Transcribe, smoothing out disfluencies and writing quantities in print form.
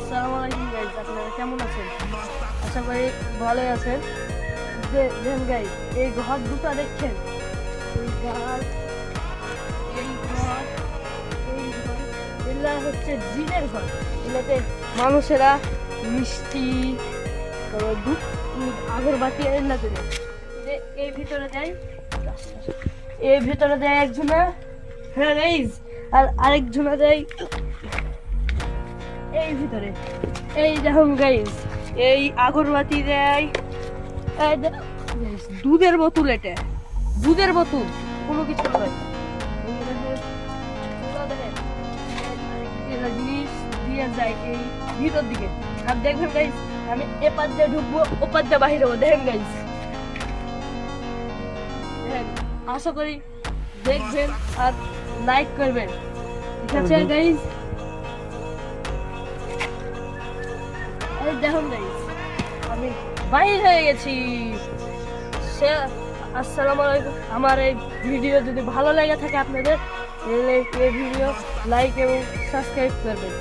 আসসালামু আলাইকুম গাইস, আপনারা কেমন আছেন? আশা করি ভালোই আছেন। দেখেন গাইস, এই ঘর দুটো দেখছেন, এই ঘর, এই ঘর, এই ঘর, এগুলা হচ্ছে জিনের ঘর। এগুলোতে মানুষেরা মিষ্টি, তারপর দুধ, আগরবাতি এগুলাতে দেয়। এই ভিতরে দেয়, এই ভিতরে দেয় একজনা, হ্যাঁ গাইস, আর আরেকজনা দেয় এই ভিতরে। এই দেখুন গাইস, এই আগরবাতি দেয়, এই দেখুন guys, দুধের বোতল, এটা দুধের বোতল, কোনো কিছু নয়। জিনিস দিয়ে যায় এই ভিতর দিকে। আর দেখবেন গাইস, আমি এপার দিয়ে ঢুকবো, ওপার দিয়ে বাহির হবো। দেখেন গাইস, আশা করি দেখবেন আর লাইক করবেন, ঠিক আছে গাইস? দেখুন গাইস, আমি বাইরে হয়ে গেছি। আসসালামু আলাইকুম। আমার এই ভিডিও যদি ভালো লেগে থাকে আপনাদের, তাহলে এই ভিডিও লাইক এবং সাবস্ক্রাইব করবেন।